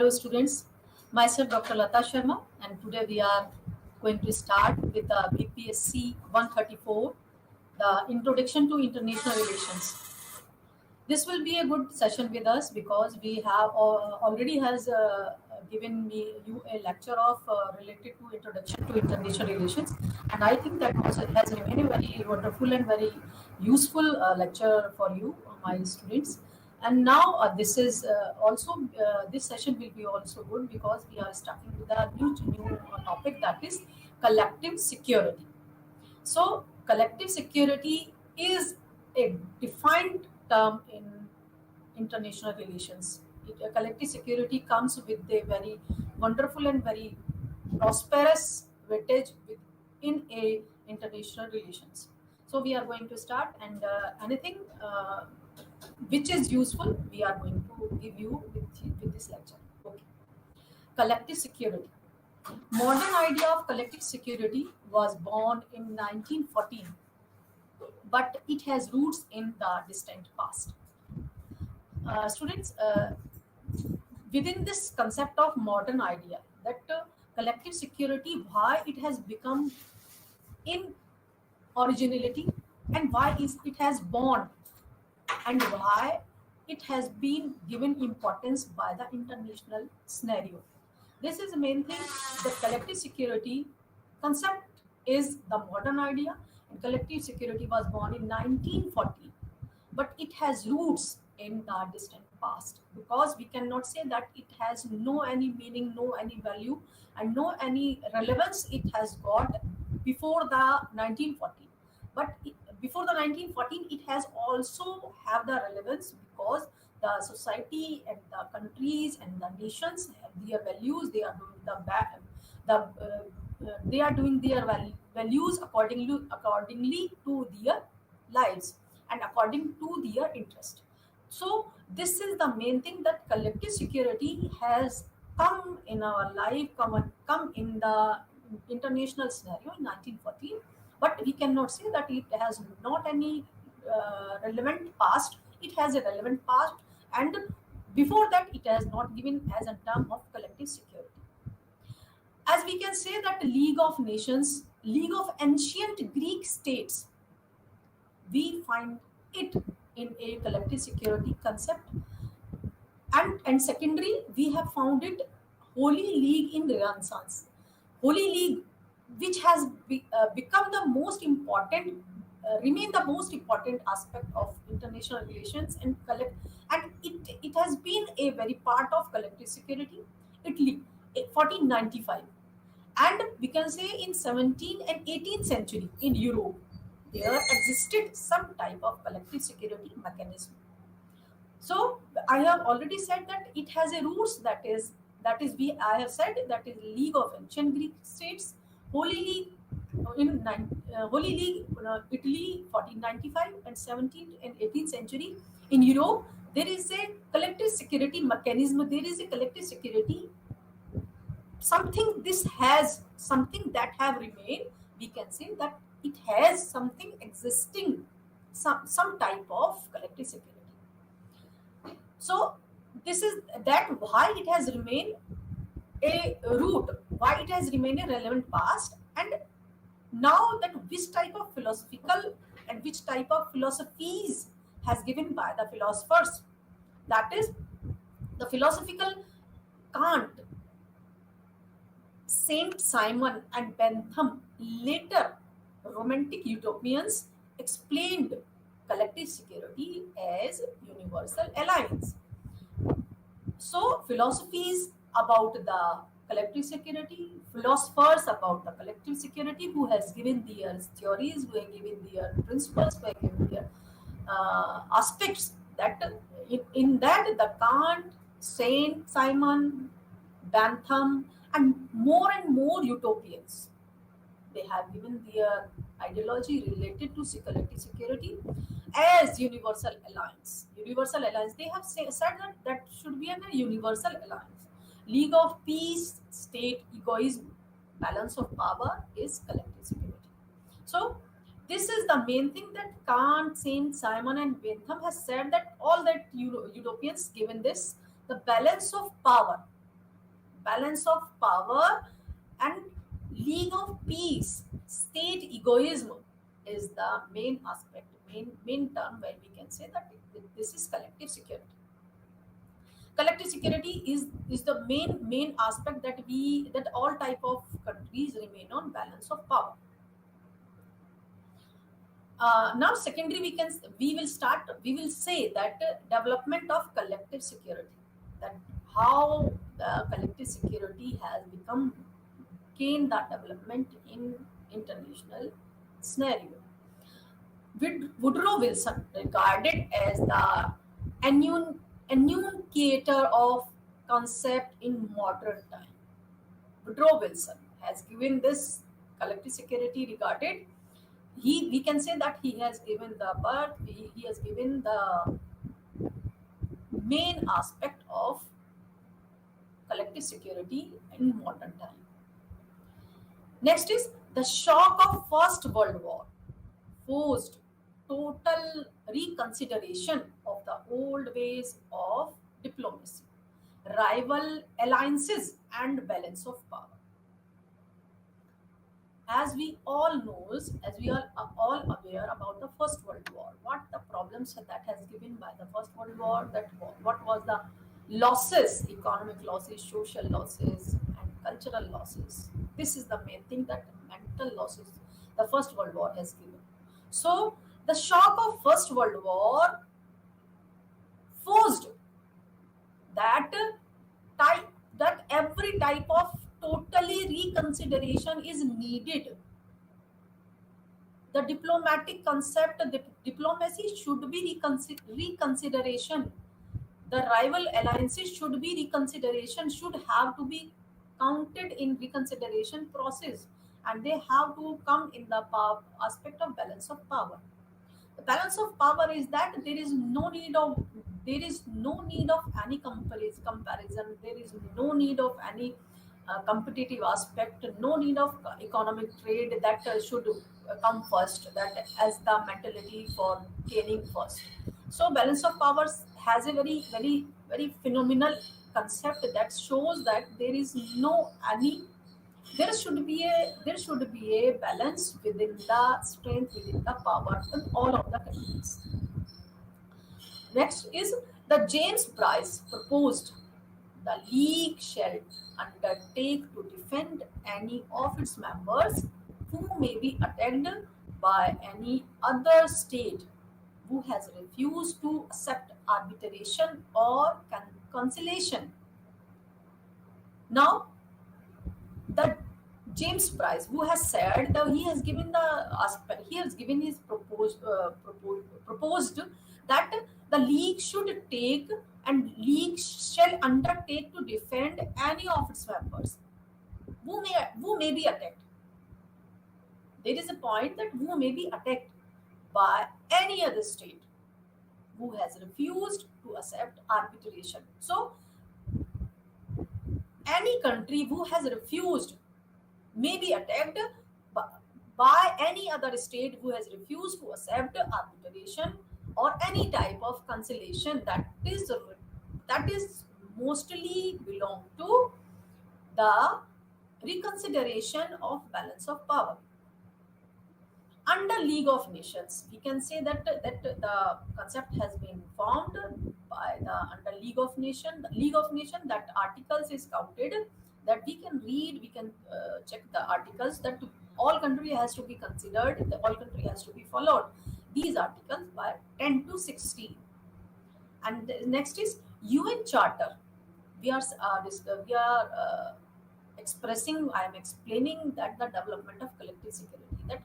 Hello students, myself Dr. Lata Sharma, and today we are going to start with the BPSC 134, the Introduction to International Relations. This will be a good session with us because we have already has given me you a lecture of related to Introduction to International Relations, and I think that was, has remained a very wonderful and very useful lecture for you, my students. And now this is also this session will be also good because we are starting with a new topic, that is collective security. So, collective security is a defined term in international relations. Collective security comes with a very wonderful and very prosperous weightage within a international relations. So, we are going to start, and anything which is useful, we are going to give you with this lecture. Okay. Collective security. Modern idea of collective security was born in 1914, but it has roots in the distant past. Students, within this concept of modern idea, that collective security, why it has become in originality, and why is it has born, and why it has been given importance by the international scenario. This is the main thing. The collective security concept is the modern idea, and collective security was born in 1940, but it has roots in the distant past, because we cannot say that it has no any meaning, no any value, and no any relevance it has got before the 1940. But before the 1914, it has also have the relevance, because the society and the countries and the nations have their values. They are doing they are doing their values accordingly to their lives and according to their interest. So this is the main thing, that collective security has come in our life, come in the international scenario in 1914, but we cannot say that it has not any relevant past. It has a relevant past, and before that, it has not given as a term of collective security. As we can say that League of Nations, League of Ancient Greek States, we find it in a collective security concept, and secondary we have found it Holy League in Renaissance. Holy League, which has become the most important, remain the most important aspect of international relations and it has been a very part of collective security. Italy, 1495, and we can say in 17th and 18th century in Europe, there existed some type of collective security mechanism. So I have already said that it has a roots, that is we I have said that is League of Ancient Greek States, Holy League Holy League Italy 1495 and 17th and 18th century in Europe. There is a collective security mechanism. There is a collective security, something this has something that have remained. We can say that it has something existing, some type of collective security. So this is that why it has remained a root, why it has remained a relevant past, and now that which type of philosophical and which type of philosophies has given by the philosophers, that is the philosophical Kant, Saint Simon and Bentham, later romantic utopians, explained collective security as universal alliance. So, philosophies about the collective security, philosophers about the collective security, who has given their theories, who have given their principles, who have given their aspects. That in that the Kant, Saint Simon, Bentham, and more utopians, they have given their ideology related to collective security as universal alliance. Universal alliance. They have said that that should be a universal alliance. League of peace, state egoism, balance of power is collective security. So this is the main thing that Kant, Saint Simon, and Bentham has said, that all that Europeans given this, the balance of power. balance of power and League of Peace. State egoism is the main aspect, main term where we can say that this is collective security. Collective security is the main aspect that all type of countries remain on balance of power. Now secondary we will say that development of collective security, that how the collective security has become gain that development in international scenario. Woodrow Wilson, regarded as the enunciator of concept in modern time, Woodrow Wilson has given this collective security regarded. We can say that he has given the birth. He has given the main aspect of collective security in modern time. Next is the shock of First World War forced total reconsideration of the old ways of diplomacy, rival alliances, and balance of power. As we all knows, as we are all aware about the First World War, what the problems that has given by the First World War, what was the losses, economic losses, social losses, and cultural losses. This is the main thing, that mental losses the First World War has given. So the shock of First World War forced that that every type of totally reconsideration is needed. The diplomatic concept, the diplomacy should be reconsideration. The rival alliances should be reconsideration, should have to be counted in reconsideration process, and they have to come in the aspect of balance of power. The balance of power is that there is no need of any comparison. There is no need of any competitive aspect. No need of economic trade that should come first. That as the mentality for gaining first. So balance of powers has a very phenomenal concept that shows that there should be a balance within the strength, within the power in all of the countries. Next is the James Price proposed the League shall undertake to defend any of its members who may be attacked by any other state who has refused to accept arbitration or conciliation. Now, the James Price, who has said that he has given the aspect, he has given his proposed that the league should take and league shall undertake to defend any of its members who may be attacked. There is a point that who may be attacked by any other state who has refused to accept arbitration. So any country who has refused may be attacked by any other state who has refused to accept arbitration or any type of conciliation that is mostly belong to the reconsideration of balance of power. Under League of Nations, we can say that the concept has been formed by the under League of Nations. The League of Nations, that articles is counted, that we can read, we can check the articles, that all country has to be considered, the all country has to be followed. These articles by 10 to 16. And the next is UN Charter. We are expressing, I am explaining that the development of collective security, that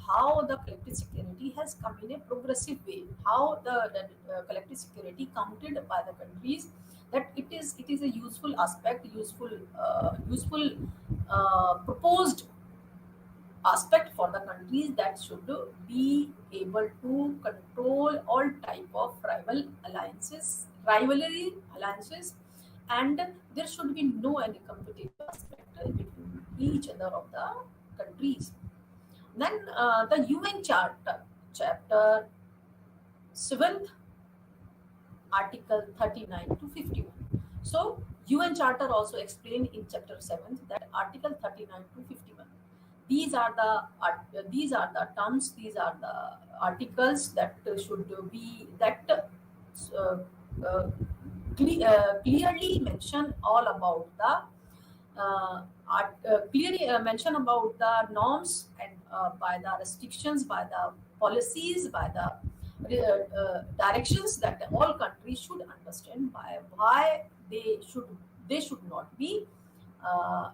how the collective security has come in a progressive way, how the collective security counted by the countries, that it is a useful aspect, useful proposed aspect for the countries, that should be able to control all type of rivalry alliances, and there should be no any competitive aspect between each other of the countries. Then the UN Charter, Chapter 7th, Article 39 to 51. So UN Charter also explained in Chapter 7 that Article 39 to 51. These are the terms. These are the articles that should be that uh, clearly mention all about the clearly mention about the norms and by the restrictions, by the policies, by the directions that all countries should understand by why they should not be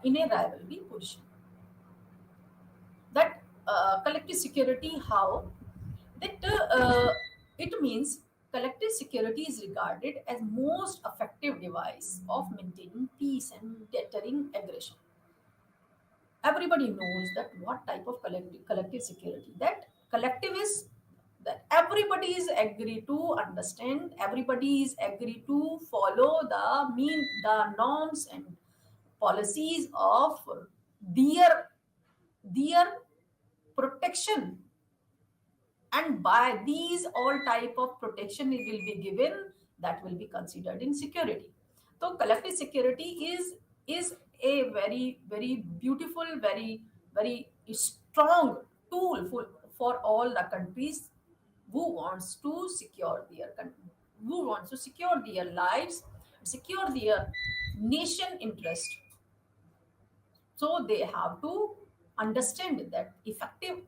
in a rivalry position. That collective security, how that it means collective security is regarded as most effective device of maintaining peace and deterring aggression. Everybody knows that what type of collective security, that collective is that everybody is agree to understand, everybody is agree to follow the norms and policies of their protection, and by these all type of protection it will be given, that will be considered in security. So collective security is a very beautiful, very strong tool for all the countries who wants to secure their who wants to secure their lives, secure their nation interest. So they have to understand that effective,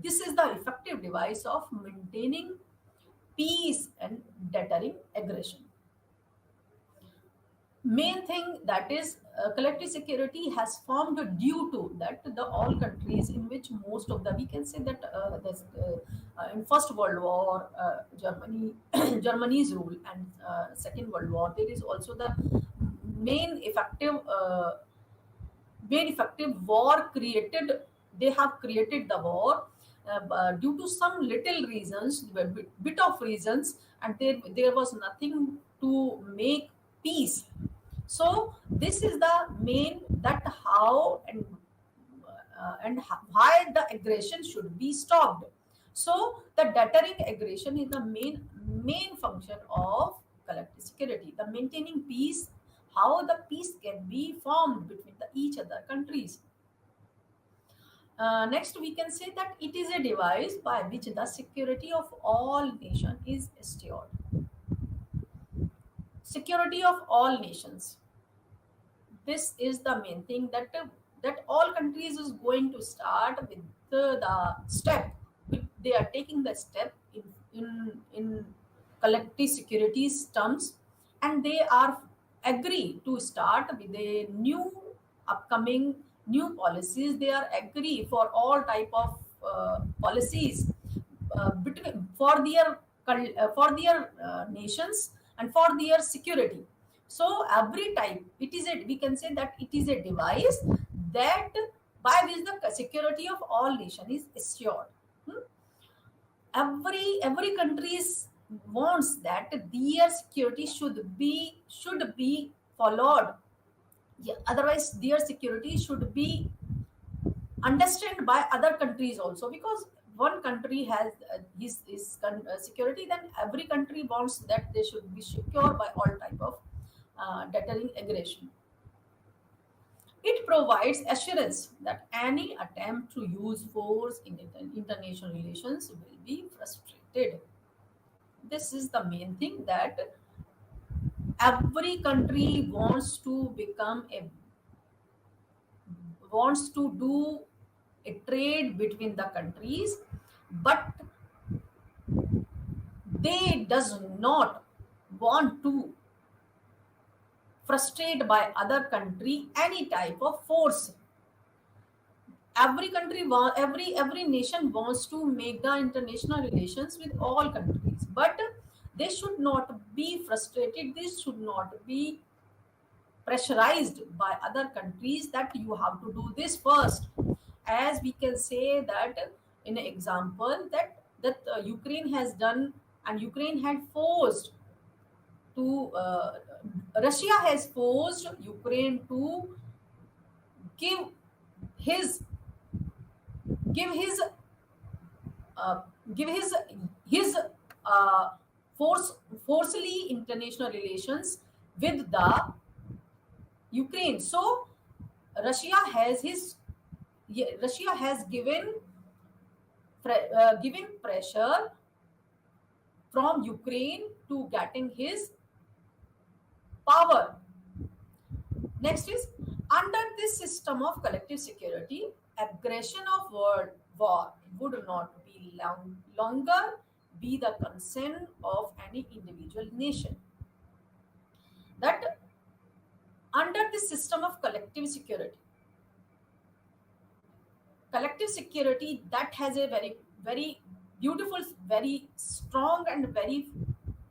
this is the effective device of maintaining peace and deterring aggression. Main thing that is collective security has formed due to that the all countries in which most of the, we can say that in First World War, Germany Germany's rule, and Second World War, there is also the main effective war created, they have created the war due to some little reasons, bit of reasons, and there was nothing to make peace. So this is the main, that how why the aggression should be stopped. So the deterring aggression is the main function of collective security, the maintaining peace, how the peace can be formed between the each other countries. Next, we can say that it is a device by which the security of all nations is assured. Security of all nations. This is the main thing, that all countries is going to start with the step. They are taking the step in collective securities terms, and they are agree to start with a new upcoming new policies. They are agree for all type of policies between for their nations and for their security. So every type, it is a, we can say that it is a device that by which the security of all nation is assured. Hmm? Every countries wants that their security should be followed. Yeah, otherwise their security should be understood by other countries also, because one country has his security, then every country wants that they should be secure by all type of deterring aggression. It provides assurance that any attempt to use force in international relations will be frustrated. This is the main thing, that every country wants to do a trade between the countries, but they does not want to frustrate by other country any type of force. Every nation wants to make the international relations with all countries, but they should not be frustrated, they should not be pressurized by other countries that you have to do this first. As we can say that in an example that Ukraine has done, and Ukraine had forced to Russia has forced Ukraine to give his give his give his uh, forcefully international relations with the Ukraine. So Russia has his Russia has given pressure from Ukraine to getting his power. Next is, under this system of collective security, aggression of world war would not be longer be the concern of any individual nation. That under this system of collective security that has a very beautiful, very strong and very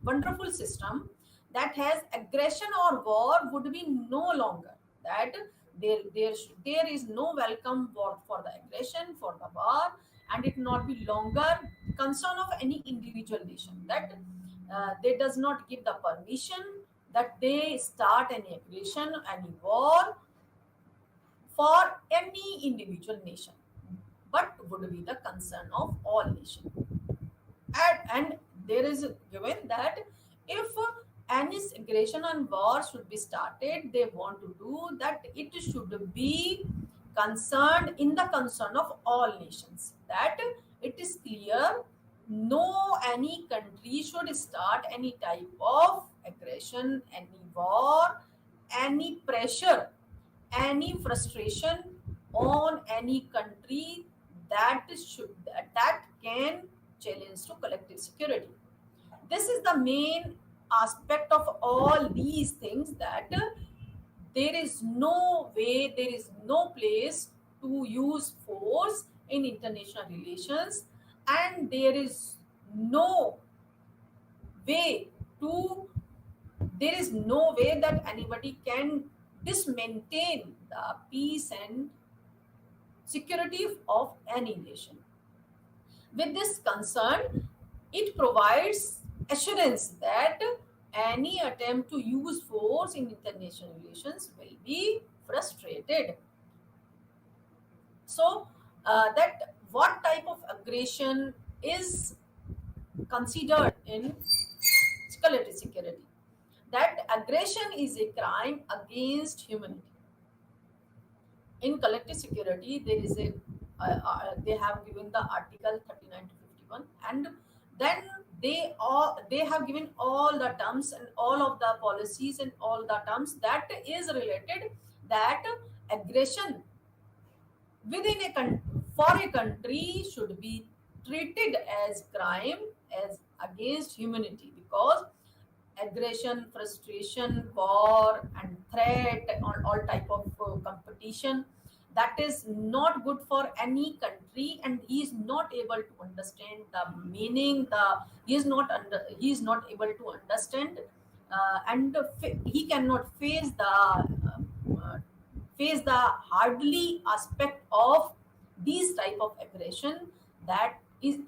wonderful system, that has aggression or war would be no longer. That there is no welcome for the aggression, for the war, and it not be longer concern of any individual nation. That they does not give the permission that they start any aggression, any war for any individual nation, but would be the concern of all nations. And there is given that if any aggression and war should be started, they want to do that, it should be concerned in the concern of all nations. That it is clear no any country should start any type of aggression, any war, any pressure, any frustration on any country that can challenge to collective security. This is the main aspect of all these things, that there is no way, there is no place to use force in international relations, and there is no way to there is no way that anybody can dismaintain the peace and security of any nation. With this concern, it provides assurance that any attempt to use force in international relations will be frustrated. So, that what type of aggression is considered in collective security? That aggression is a crime against humanity. In collective security, there is a they have given the article 39 to 51, and then they have given all the terms and all of the policies and all the terms that is related, that aggression within for a country should be treated as crime, as against humanity, because aggression, frustration, war, and threat, all type of competition, that is not good for any country, and he is not able to understand the meaning. He is not able to understand, and he cannot face the hardly aspect of these type of aggression. That is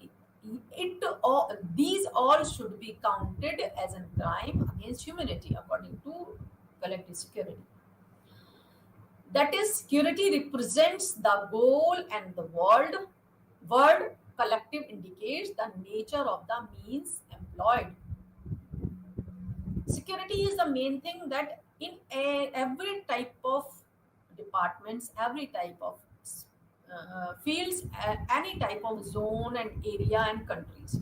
it all, these all should be counted as a crime against humanity according to collective security. That is, security represents the goal, and the word collective indicates the nature of the means employed. Security is the main thing, that in every type of departments, every type of fields, any type of zone and area and countries,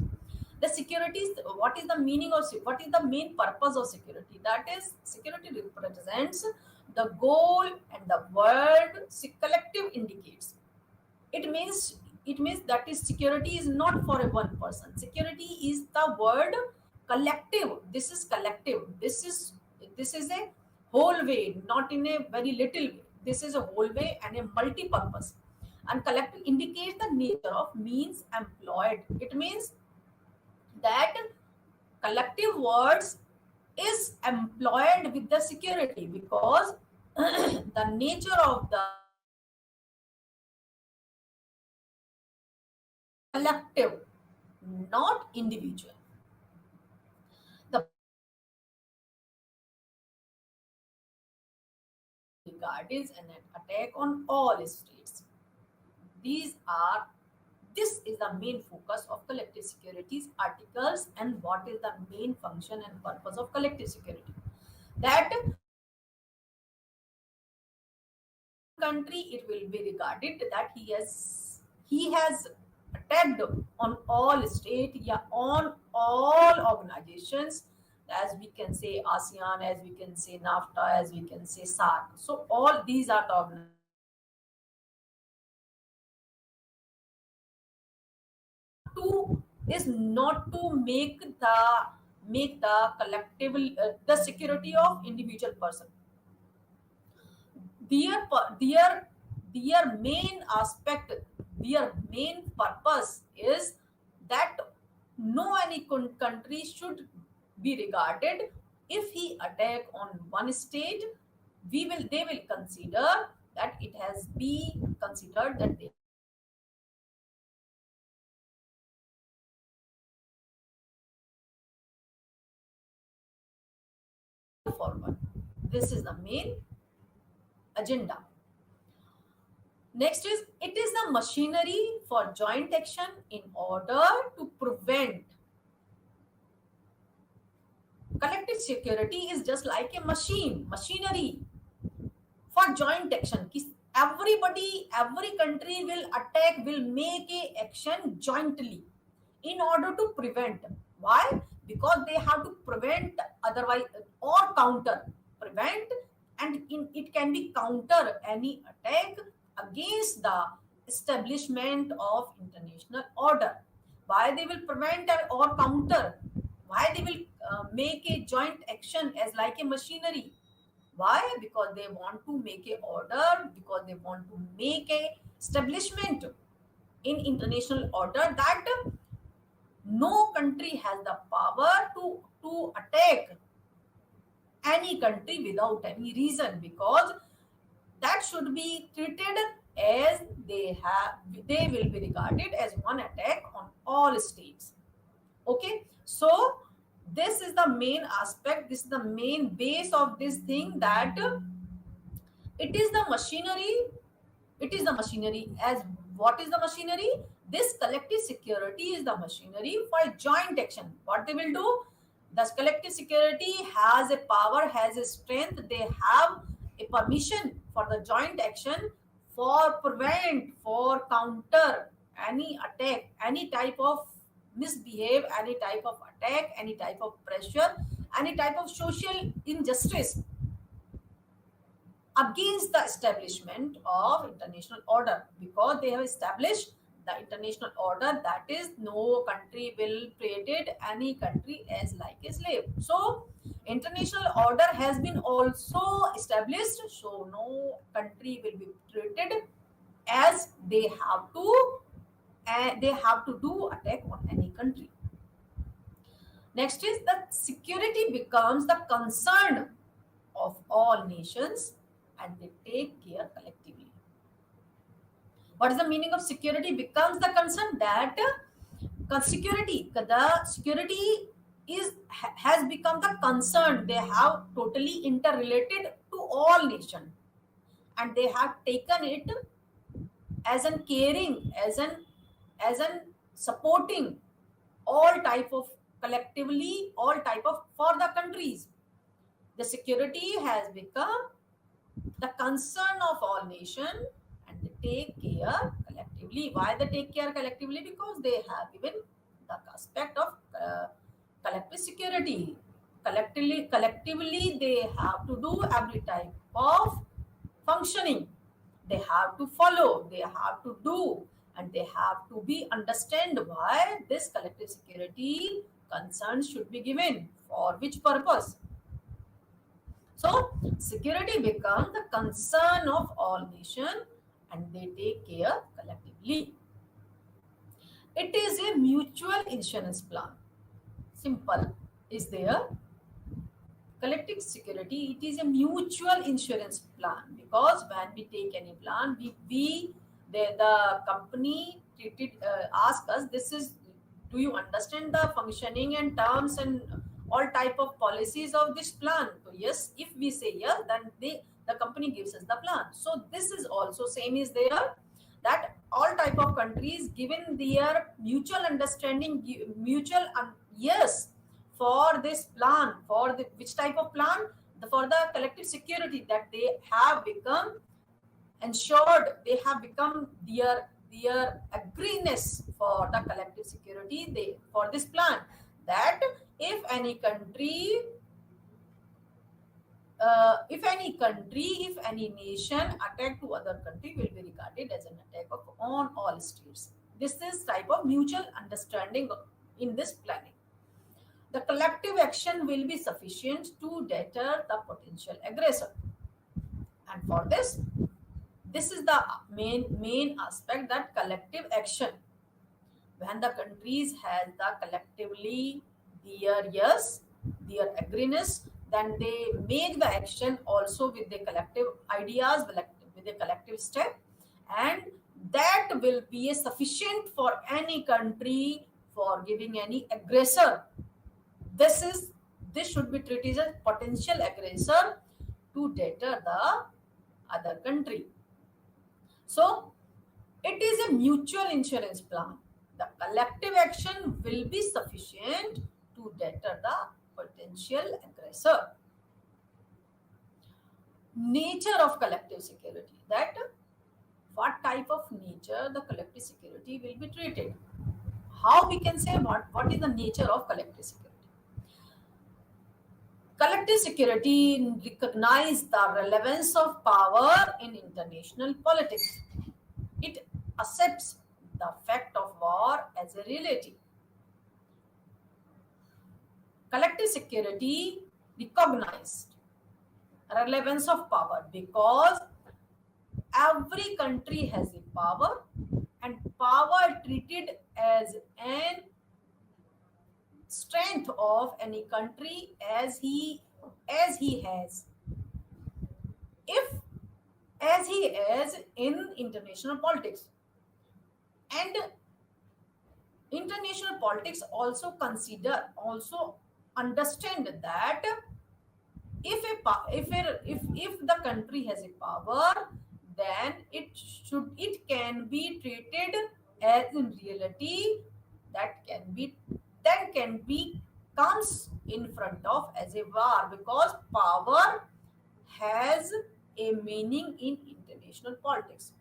the security is, what is the meaning of what is the main purpose of security? That is, security represents the goal, and the word collective indicates, it means that is, security is not for a one person. Security is the word collective. This is collective. This is a whole way, not in a very little way. This is a whole way and a multi-purpose. And collective indicates the nature of means employed. It means that collective words is employed with the security, because the nature of the collective, not individual. The regard is an attack on all states. These are this is the main focus of collective securities articles, and what is the main function and purpose of collective security. That country, it will be regarded that he has attacked on all state, yeah, on all organizations, as we can say ASEAN, as we can say NAFTA, as we can say SAARC. So all these are the organizations to is not to make the collective the security of individual person. Their main aspect, their main purpose is that no any country should be regarded if he attack on one state, they will consider that it has been considered that they forward. This is the main agenda. Next is, it is the machinery for joint action in order to prevent. Collective security is just like a machinery for joint action. Every country will attack, will make a action jointly in order to prevent. Why? Because they have to prevent, otherwise, or counter. Prevent, and it can be counter any attack against the establishment of international order. Why they will prevent or counter? Why they will make a joint action as like a machinery? Why? Because they want to make a order, because they want to make a establishment in international order that no country has the power to attack any country without any reason, because that should be treated as they will be regarded as one attack on all states. Okay, so this is the main aspect, this is the main base of this thing, that it is the machinery. It is the machinery. As what is the machinery? This collective security is the machinery for joint action. What they will do? The collective security has a power, has a strength. They have a permission for the joint action, for prevent, for counter any attack, any type of misbehave, any type of attack, any type of pressure, any type of social injustice against the establishment of international order, because they have established the international order, that is, no country will treat any country as like a slave. So international order has been also established, so no country will be treated as they have to do attack on any country. Next is that security becomes the concern of all nations and they take care collectively. What is the meaning of security becomes the concern? That the security has become the concern. They have totally interrelated to all nations, and they have taken it as an caring, as an supporting all type of collectively, all type of for the countries. The security has become the concern of all nations and they take care collectively. Why they take care collectively? Because they have given the aspect of collective security. Collectively, they have to do every type of functioning. They have to follow, they have to do, and they have to be understand why this collective security concern should be given, for which purpose. So security becomes the concern of all nations and they take care collectively. It is a mutual insurance plan. Simple is there. Collective security, it is a mutual insurance plan, because when we take any plan, the company ask us, this is, do you understand the functioning and terms and all type of policies of this plan? So yes, if we say yes, then the company gives us the plan. So this is also same is there, that all type of countries given their mutual understanding, yes, for this plan, for the which type of plan, for the collective security, that they have become ensured they have become their agreement for the collective security for this plan, that if any country, if any nation attack to other country will be regarded as an attack on all states. This is type of mutual understanding in this planning. The collective action will be sufficient to deter the potential aggressor. And for this is the main aspect, that collective action. When the countries has the collectively their agreements, then they make the action also with the collective ideas, with the collective step, and that will be sufficient for any country for giving any aggressor. This should be treated as potential aggressor to deter the other country. So it is a mutual insurance plan. The collective action will be sufficient to deter the potential aggressor. Nature of collective security, that what type of nature the collective security will be treated. How we can say what is the nature of collective security? Collective security recognizes the relevance of power in international politics. It accepts the fact of war as a reality. Collective security recognized relevance of power because every country has a power, and power treated as an strength of any country as he has, if as he is in international politics. And international politics also understand that if the country has a power, then it can be treated as in reality, that can be comes in front of as a war, because power has a meaning in international politics.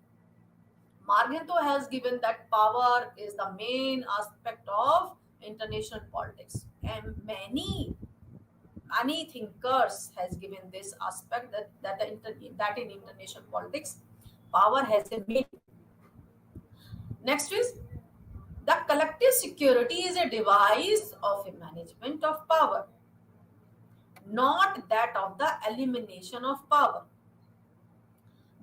Margento has given that power is the main aspect of international politics, and many thinkers has given this aspect, that in international politics power has a meaning. Next is, the collective security is a device of a management of power, not that of the elimination of power.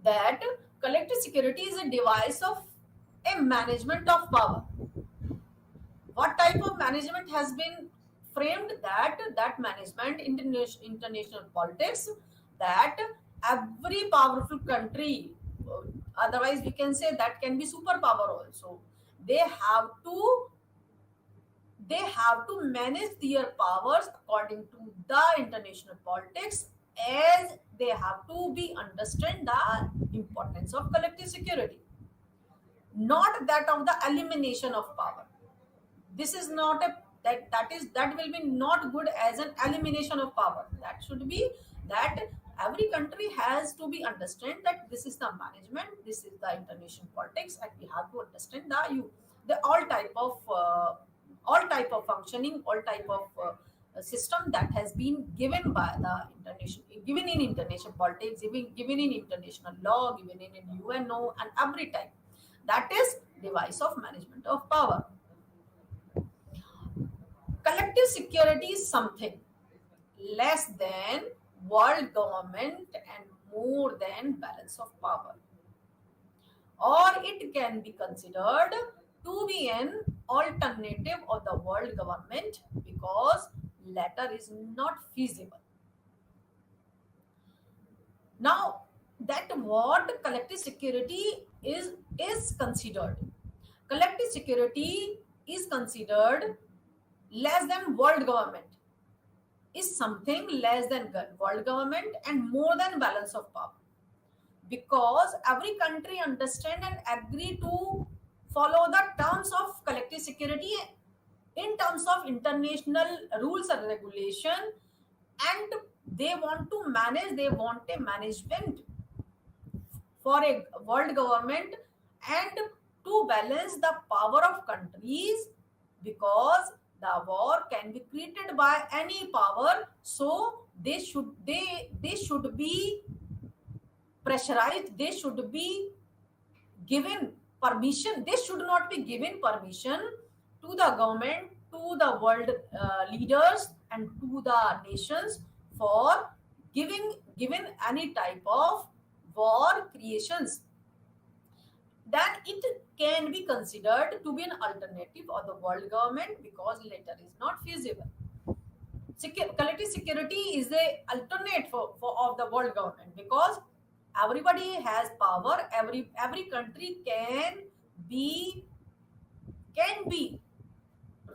That collective security is a device of a management of power. What type of management has been framed? That management international politics, that every powerful country, otherwise we can say that can be superpower also, they have to manage their powers according to the international politics, as they have to be understand the importance of collective security, not that of the elimination of power. This is not a that will be not good as an elimination of power. That should be that every country has to be understand that this is the management, this is the international politics, and we have to understand the all type of functioning, all type of system that has been given by the given in international politics, given in international law, given in UNO, and every type. That is device of management of power. Collective security is something less than world government and more than balance of power. Or it can be considered to be an alternative of the world government, because latter is not feasible. Now, that what collective security is considered. Collective security is considered less than world government, is something less than world government and more than balance of power, because every country understand and agree to follow the terms of collective security in terms of international rules and regulation, and they want a management for a world government and to balance the power of countries, because the war can be created by any power, so they should be pressurized, they should be given permission, they should not be given permission to the government, to the world leaders and to the nations for given any type of war creations. Then it can be considered to be an alternative of the world government, because later is not feasible. Collective security is a alternate for of the world government, because everybody has power, every country can be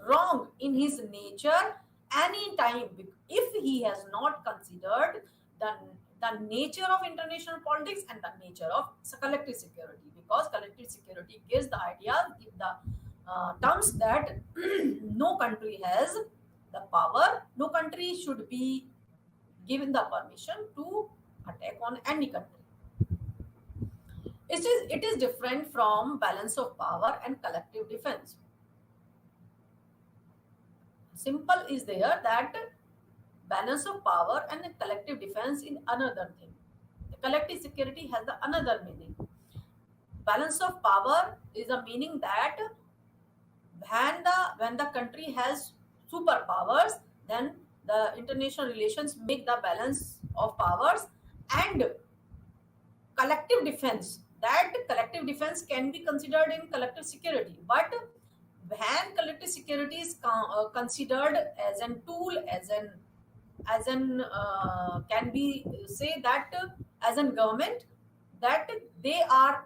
wrong in his nature anytime if he has not considered the nature of international politics and the nature of collective security, because collective security gives the idea, give the terms that no country has the power, no country should be given the permission to attack on any country. It is different from balance of power and collective defense. Simple is there that balance of power and collective defense in another thing. The collective security has the another meaning. Balance of power is a meaning that when the country has superpowers, then the international relations make the balance of powers. And collective defense, that collective defense can be considered in collective security, but when collective security is considered as an tool, can be say that as an government, that they are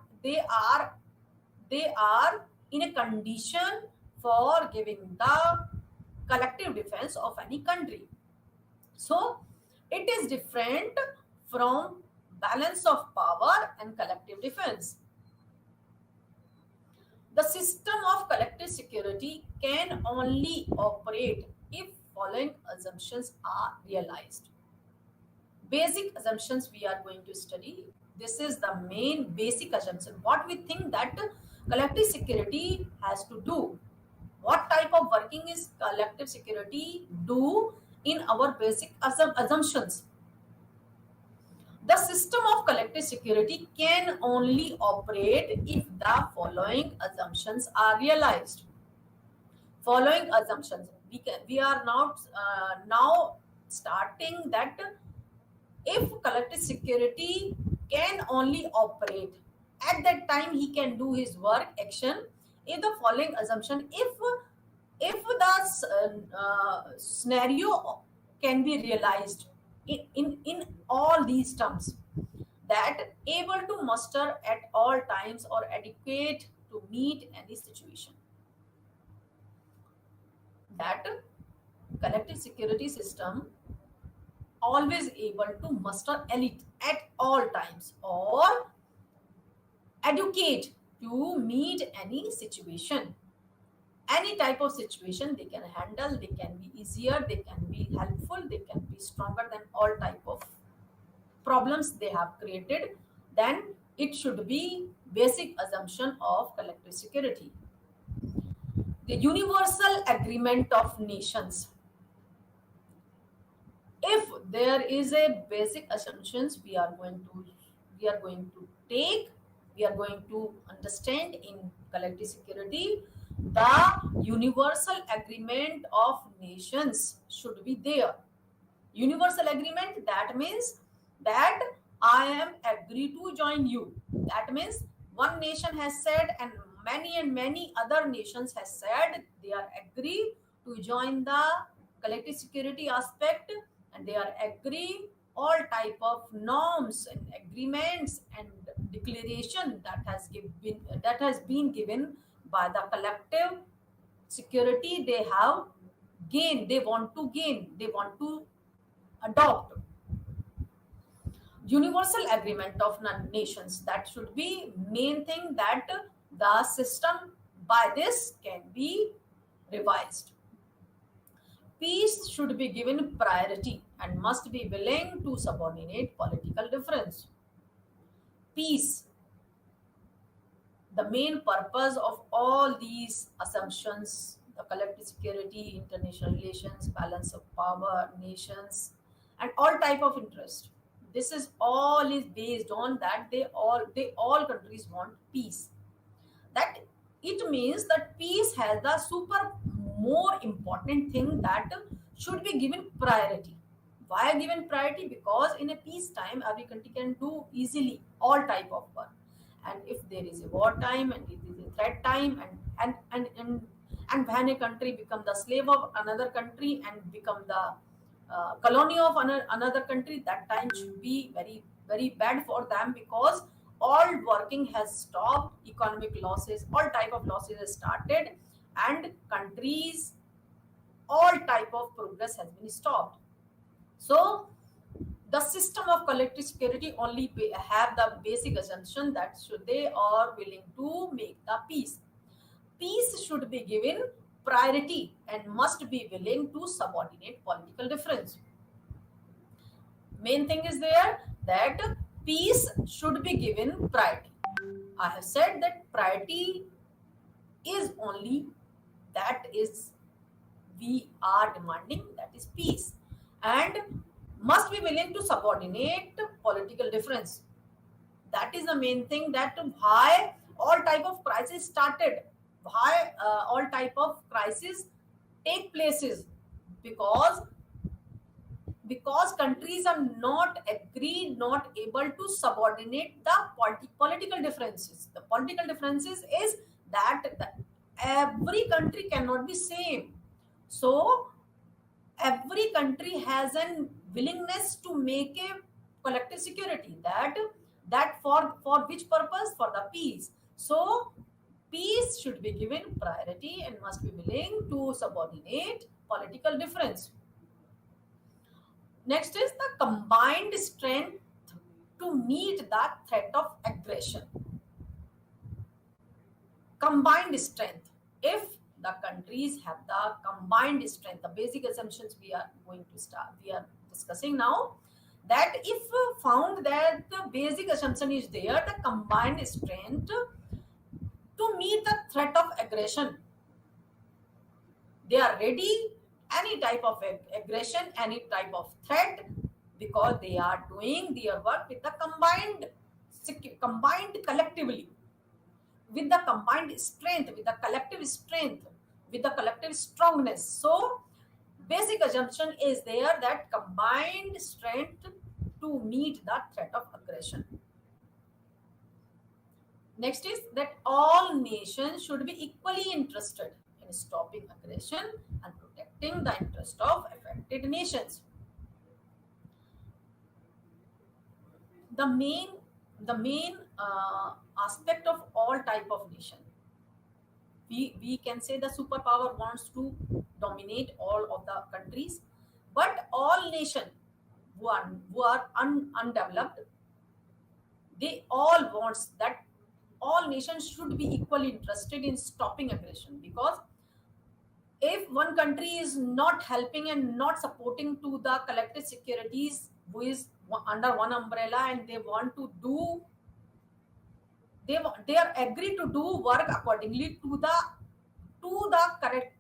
in a condition for giving the collective defense of any country. So it is different from balance of power and collective defense. The system of collective security can only operate if following assumptions are realized. Basic assumptions we are going to study. This is the main basic assumption. What we think that collective security has to do. What type of working is collective security do in our basic assumptions? The system of collective security can only operate if the following assumptions are realized. Following assumptions, we are now starting that if collective security can only operate, at that time he can do his work action if the following assumption, if the scenario can be realized in all these terms, that able to muster at all times or adequate to meet any situation, that collective security system always able to muster elite at all times or educate to meet any situation, any type of situation they can handle, they can be easier, they can be helpful, they can be stronger than all type of problems they have created. Then it should be basic assumption of collective security. The universal agreement of nations. If there is a basic assumptions we are going to take, we are going to understand in collective security, the universal agreement of nations should be there. Universal agreement, that means that I am agree to join you. That means one nation has said and many other nations has said they are agree to join the collective security aspect, and they are agree all type of norms and agreements and declaration that has been given by the collective security they have gained, they want to adopt. Universal agreement of nations, that should be main thing, that the system by this can be revised. Peace should be given priority and must be willing to subordinate political difference. Peace, The main purpose of all these assumptions, the collective security, international relations, balance of power, nations, and all type of interest, this is all is based on that they all countries want peace. That it means that peace has the super more important thing that should be given priority. Why given priority? Because in a peace time every country can do easily all type of work, and if there is a war time and it is a threat time, and when a country become the slave of another country and become the colony of another country, that time should be very very bad for them, because all working has stopped, economic losses, all type of losses has started, and countries all type of progress has been stopped. So the system of collective security only have the basic assumption that should they are willing to make the peace. Peace should be given priority and must be willing to subordinate political difference. Main thing is there that peace should be given priority. I have said that priority is only that is we are demanding, that is peace, and must be willing to subordinate political difference. That is the main thing, that why all type of crisis started, why all type of crisis take places, because countries are not agreed, not able to subordinate the political differences. The political differences is that every country cannot be same. So every country has an willingness to make a collective security, that for which purpose? For the peace. So peace should be given priority and must be willing to subordinate political difference. Next is the combined strength to meet the threat of aggression. Combined strength. If the countries have the combined strength, the basic assumptions we are discussing now, that if found that the basic assumption is there, the combined strength to meet the threat of aggression, they are ready any type of aggression, any type of threat, because they are doing their work with the combined collectively, with the combined strength, with the collective strength, with the collective strongness. So basic assumption is there that combined strength to meet the threat of aggression. Next is that all nations should be equally interested in stopping aggression and protecting the interest of affected nations. The main aspect of all type of nation, we can say the superpower wants to dominate all of the countries, but all nation who are undeveloped, they all wants that all nations should be equally interested in stopping aggression, because if one country is not helping and not supporting to the collective securities who is under one umbrella, and they want to do they are agreed to do work accordingly to the correct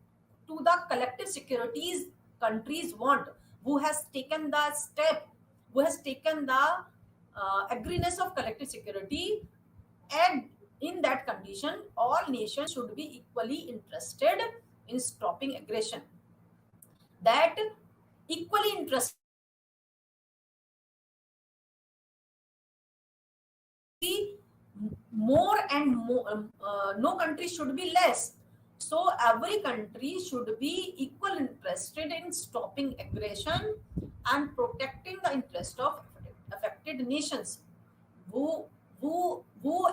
to the collective securities countries want, who has taken the step, who has taken the agreement of collective security, and in that condition all nations should be equally interested in stopping aggression. That equally interested more and more, no country should be less. So every country should be equal interested in stopping aggression and protecting the interest of affected nations, who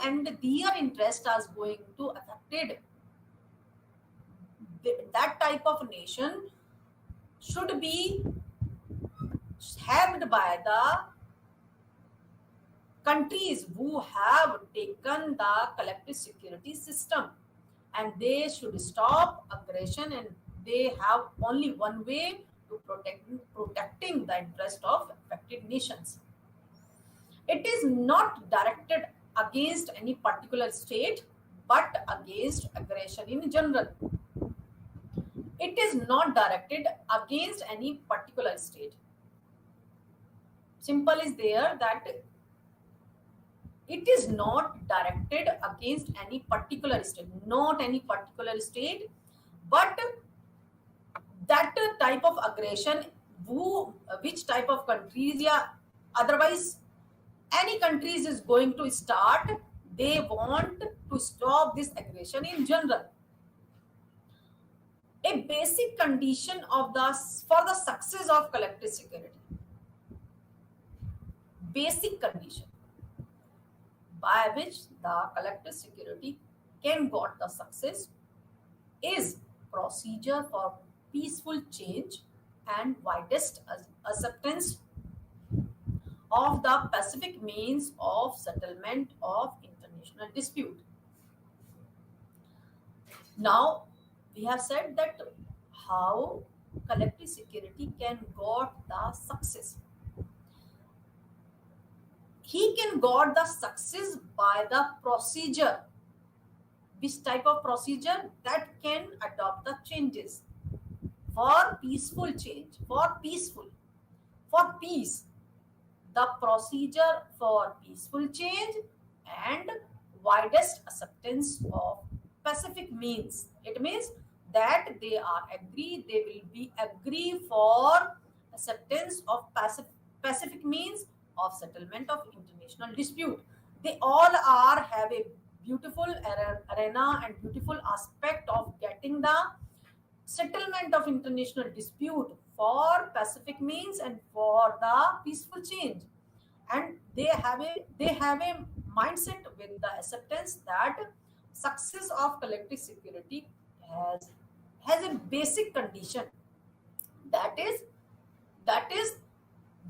and their interest are going to affected. That type of nation should be helped by the countries who have taken the collective security system, and they should stop aggression, and they have only one way to protecting the interest of affected nations. It is not directed against any particular state, but against aggression in general. It is not directed against any particular state. Simple is there that it is not directed against any particular state, not any particular state, but that type of aggression, which type of countries, yeah, otherwise any countries is going to start, they want to stop this aggression in general. A basic condition of for the success of collective security, basic condition by which the collective security can got the success is procedure for peaceful change and widest acceptance of the pacific means of settlement of international dispute. Now, we have said that how collective security can got the success. He can got the success by the procedure. Which type of procedure? That can adopt the changes for peaceful change, for peaceful, for peace. The procedure for peaceful change and widest acceptance of pacific means. It means that they are agree, they will be agree for acceptance of pacific means of settlement of international dispute. They all are have a beautiful arena and beautiful aspect of getting the settlement of international dispute for pacific means and for the peaceful change. And they have a mindset with the acceptance that success of collective security has a basic condition, that is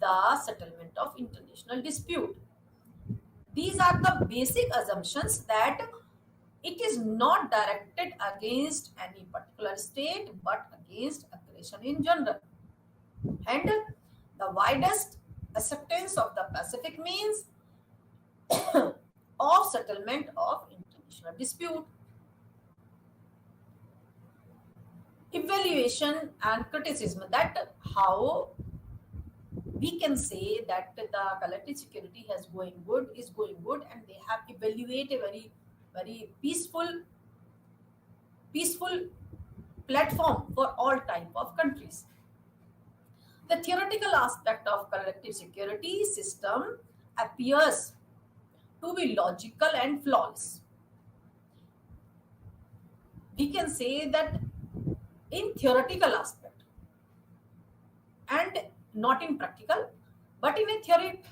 the settlement of international dispute. These are the basic assumptions, that it is not directed against any particular state but against aggression in general. And the widest acceptance of the pacific means of settlement of international dispute. Evaluation and criticism, that how we can say that the collective security is going good, and they have evaluated a very peaceful platform for all type of countries. The theoretical aspect of collective security system appears to be logical and flawless. We can say that in theoretical aspect and not in practical, but in a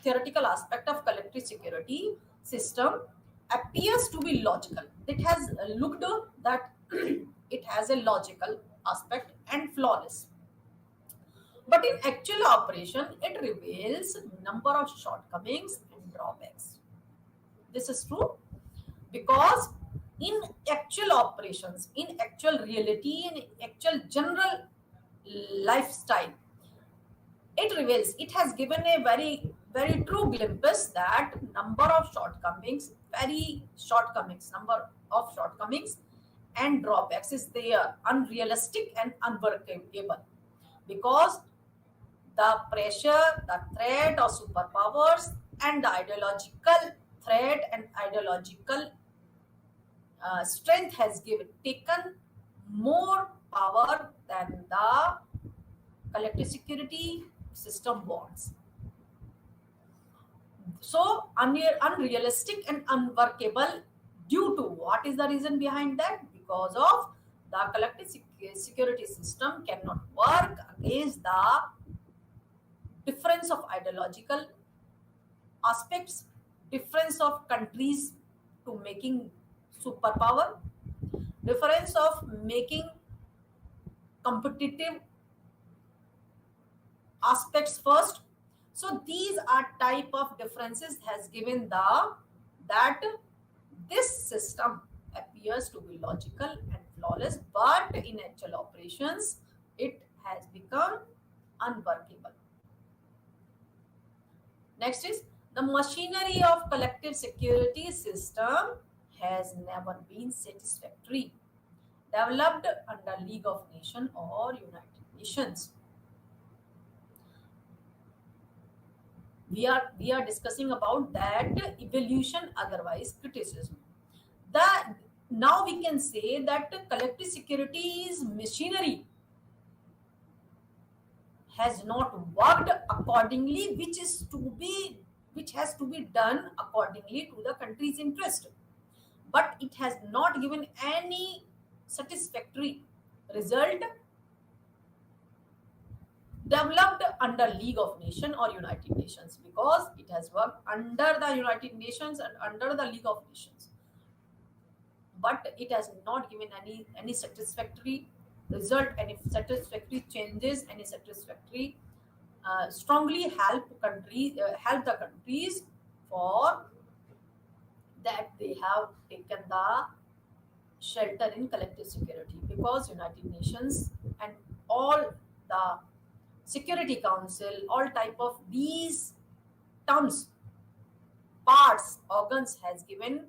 theoretical aspect of collective security system appears to be logical. It has looked that it has a logical aspect and flawless. But in actual operation, it reveals number of shortcomings and drawbacks. This is true because in actual operations, in actual reality, in actual general lifestyle, it has given a very true glimpse that number of shortcomings, number of shortcomings and drawbacks is there, unrealistic and unworkable, because the pressure, the threat of superpowers, and the ideological threat and ideological strength has taken more power than the collective security system wants. So unrealistic and unworkable, due to what is the reason behind that? Because of the collective security system cannot work against the difference of ideological aspects, difference of countries to making superpower, difference of making competitive aspects first. So these are type of differences has given that this system appears to be logical and flawless, but in actual operations it has become unworkable. Next is the machinery of collective security system has never been satisfactory, developed under League of Nations or United Nations. We are discussing about that evolution, otherwise criticism. The Now we can say that collective security is machinery has not worked accordingly, which has to be done accordingly to the country's interest, but it has not given any satisfactory result, developed under League of Nations or United Nations, because it has worked under the United Nations and under the League of Nations, but it has not given any satisfactory result, any satisfactory changes, any satisfactory strongly help the countries for that they have taken the shelter in collective security, because United Nations and all the Security Council, all type of these terms, parts, organs has given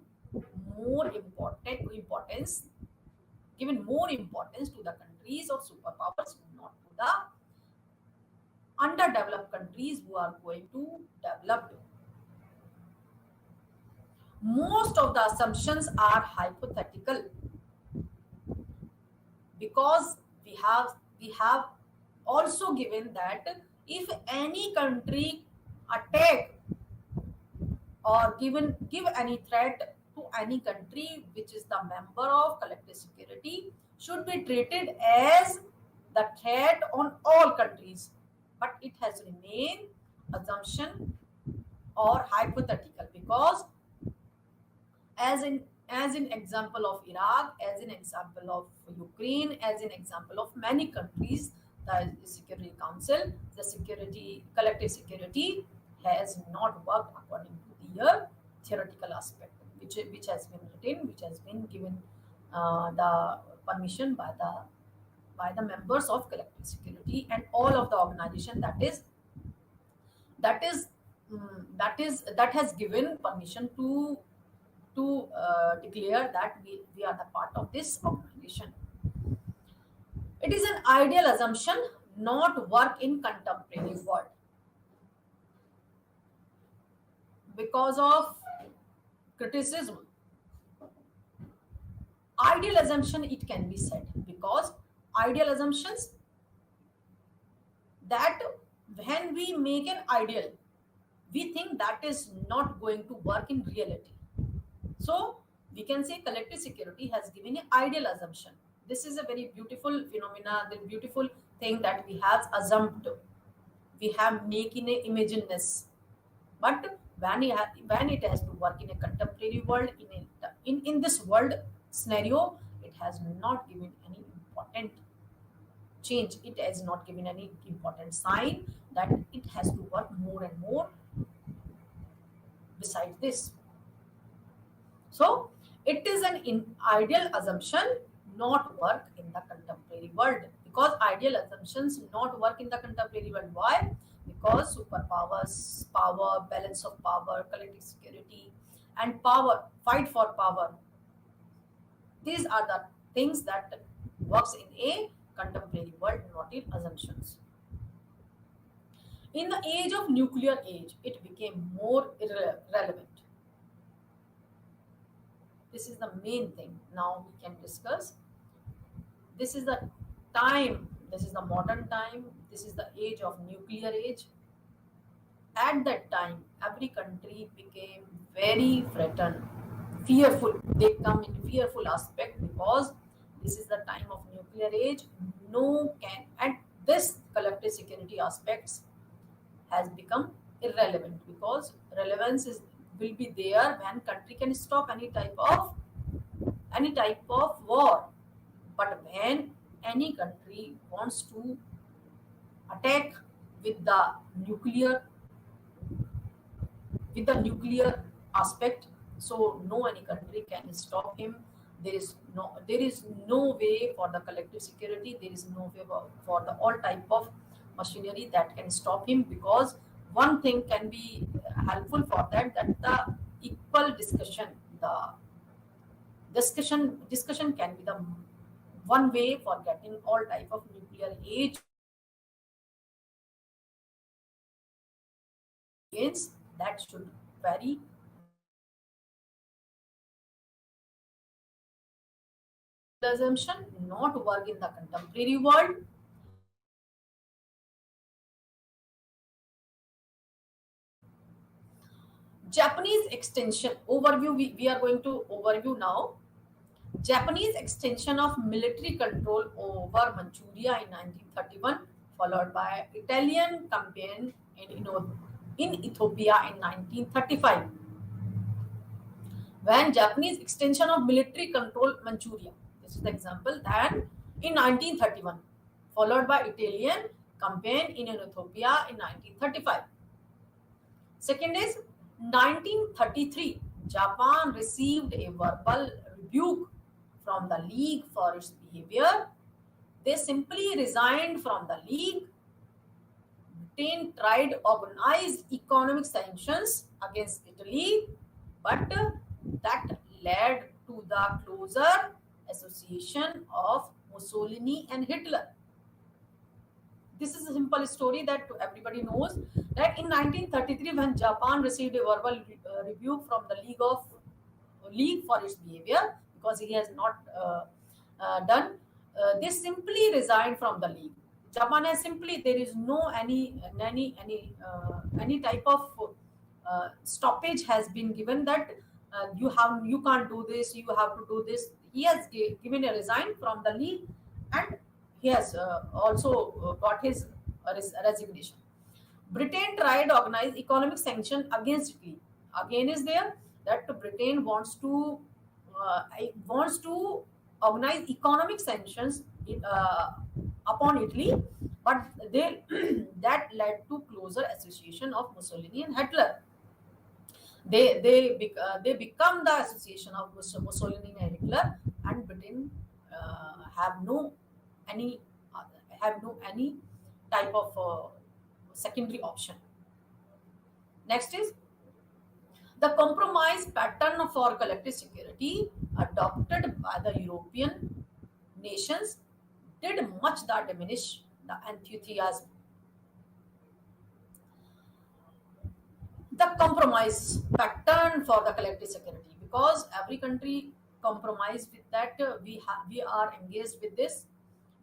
more importance to the countries of superpowers, not to the underdeveloped countries who are going to develop. Most of the assumptions are hypothetical, because we have also given that if any country attack or give any threat to any country which is the member of collective security, should be treated as the threat on all countries, but it has remained assumption or hypothetical, because as in example of Iraq, as in example of Ukraine, as in example of many countries, the Security Council, the security collective security has not worked according to the theoretical aspect, which has been written, which has been given the permission by the members of collective security and all of the organization that has given permission to declare that we are the part of this organization. It is an ideal assumption, not work in contemporary world, because of criticism. Ideal assumption, it can be said, because ideal assumptions, that when we make an ideal, we think that is not going to work in reality. So we can say collective security has given an ideal assumption. This is a very beautiful phenomena, the beautiful thing that we have assumed, we have making a imaginess. But when it has to work in a contemporary world, in this world scenario, it has not given any important change. It has not given any important sign that it has to work more and more besides this. So it is an ideal assumption, not work in the contemporary world, because ideal assumptions not work in the contemporary world. Why? Because superpowers, power, balance of power, collective security, and power, fight for power. These are the things that works in a contemporary world, not in assumptions. In the age of nuclear age, it became more relevant. This is the main thing. Now we can discuss. This is the time. This is the modern time. This is the age of nuclear age. At that time, every country became very threatened, fearful. They come in fearful aspect, because this is the time of nuclear age. No can and this collective security aspects has become irrelevant, because relevance will be there when country can stop any type of war. But when any country wants to attack with the nuclear nuclear aspect, so no any country can stop him. There is no way for the collective security, there is no way for the all type of machinery that can stop him, because one thing can be helpful for that the equal discussion, the Discussion can be the one way for getting all type of nuclear age against that should vary. Assumption not work in the contemporary world. Japanese extension overview. We are going to overview now. Japanese extension of military control over Manchuria in 1931, followed by Italian campaign in Ethiopia in 1935. When Japanese extension of military control Manchuria, this is the example, then in 1931, followed by Italian campaign in Ethiopia in 1935. Second is 1933, Japan received a verbal rebuke from the League for its behavior. They simply resigned from the League. Britain tried organized economic sanctions against Italy, but that led to the closer association of Mussolini and Hitler. This is a simple story that everybody knows, that in 1933, when Japan received a verbal rebuke from the League for its behavior, because he has not done, they simply resigned from the League. Japan has simply, there is no any type of stoppage has been given that you can't do this, you have to do this. He has given a resign from the League, and he has also got his resignation. Britain tried to organize economic sanction against Italy. Again, is there that Britain wants to organize economic sanctions upon Italy, but they that led to closer association of Mussolini and Hitler. They become the association of Mussolini and Hitler, and Britain have no any any type of secondary option. Next is the compromise pattern for collective security adopted by the European nations did much that diminish the enthusiasm. The compromise pattern for the collective security, because every country compromise with that, we are engaged with this,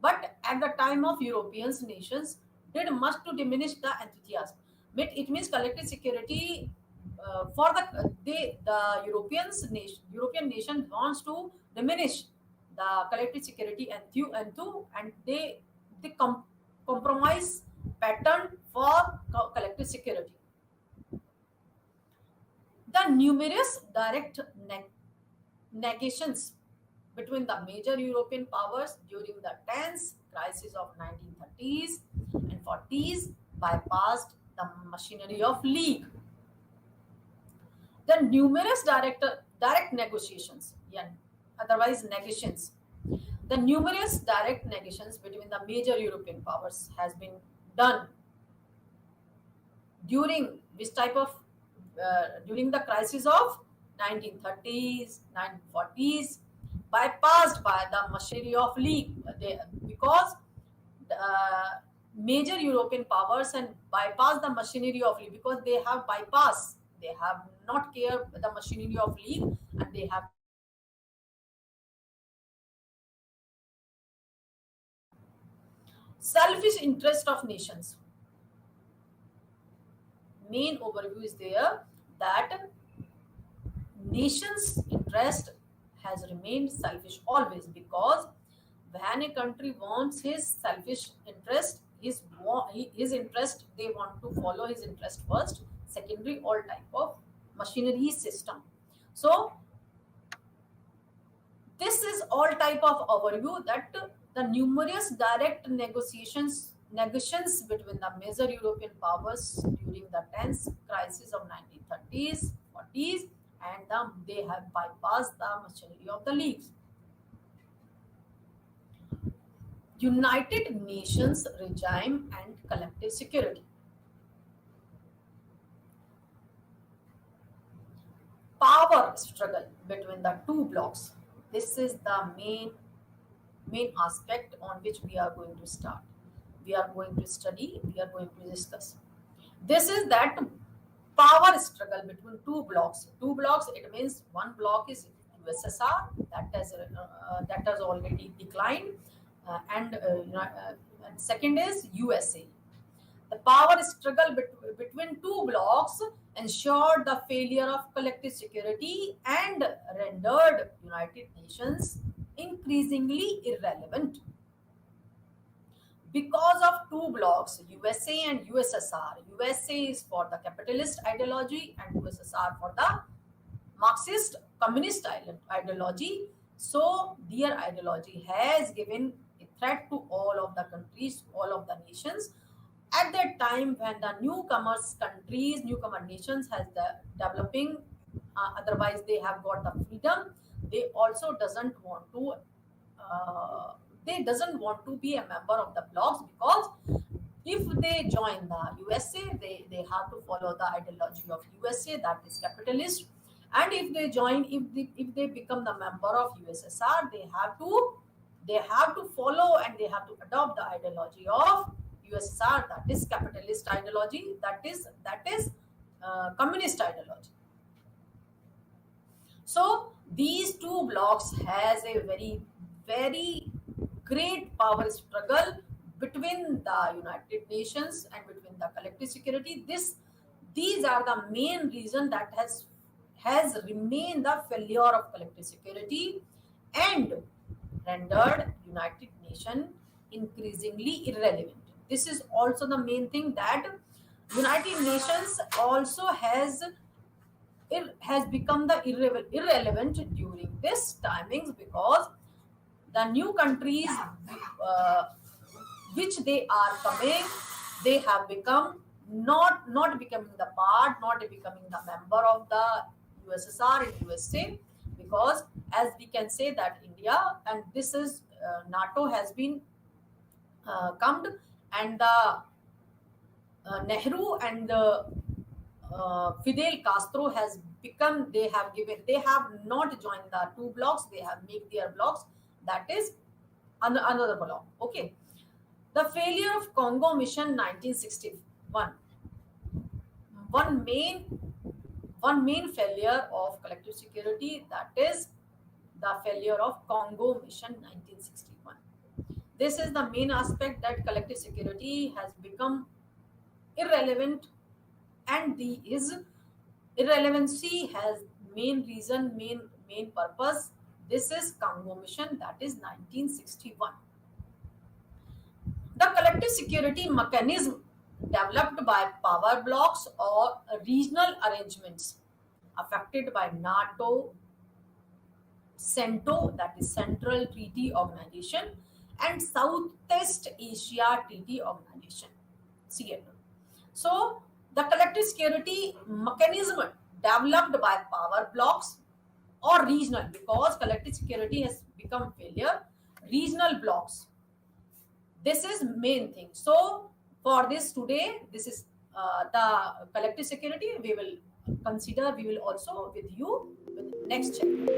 but at the time of Europeans nations did much to diminish the enthusiasm. It means collective security for the European nation wants to diminish the collective security and they compromise pattern for collective security. The numerous direct negations between the major European powers during the tense crisis of 1930s and 40s bypassed the machinery of League. The numerous direct negotiations, yeah, otherwise negations. The numerous direct negations between the major European powers has been done during which type of during the crisis of 1930s, 1940s, bypassed by the machinery of League. Because major European powers and bypass the machinery of League, because they have bypassed, they have not cared the machinery of League, and they have selfish interest of nations. Main overview is there that nations' interest has remained selfish always, because when a country wants his selfish interest, his interest, they want to follow his interest first, secondary all type of machinery system. So this is all type of overview that the numerous direct negotiations between the major European powers during the tense crisis of 1930s, 40s, and they have bypassed the machinery of the Leagues. United Nations regime and collective security. Power struggle between the two blocs. This is the main aspect on which we are going to start. We are going to study, we are going to discuss. This is that power struggle between two blocks. Two blocks, it means one block is USSR that has already declined, and second is USA. The power struggle between two blocks ensured the failure of collective security and rendered United Nations increasingly irrelevant. Because of two blocks, USA and USSR. USA is for the capitalist ideology and USSR for the Marxist communist ideology. So their ideology has given a threat to all of the countries, all of the nations. At that time when the newcomer nations has the developing, otherwise they have got the freedom, they also uh, doesn't want to be a member of the blocs, because if they join the USA, they have to follow the ideology of USA, that is capitalist. And if they join, if they become the member of USSR, they have to follow and they have to adopt the ideology of USSR, that is capitalist ideology, that is communist ideology. So these two blocks has a very, very great power struggle between the United Nations and between the collective security. These are the main reason that has remained the failure of collective security and rendered United Nations increasingly irrelevant. This is also the main thing that United Nations also has become the irrelevant during this timings, because the new countries uh, which they are coming, they have become not becoming the part, not becoming the member of the USSR and USA, because as we can say that India and this is NATO has been come, and the Nehru and Fidel Castro has become, they have not joined the two blocks, they have made their blocks, that is another block. Okay. The failure of Congo Mission 1961. One main one main failure of collective security, that is the failure of Congo Mission 1961. This is the main aspect that collective security has become irrelevant, and the is irrelevancy has main reason, main purpose. This is Congo Mission, that is 1961. The collective security mechanism developed by power blocks or regional arrangements affected by NATO, CENTO, that is Central Treaty Organization, and Southeast Asia Treaty Organization, CATO. So, the collective security mechanism developed by power blocks or regional, because collective security has become failure, regional blocks. This is main thing. So, for this today, this is the collective security. We will consider. We will also with you with next chapter.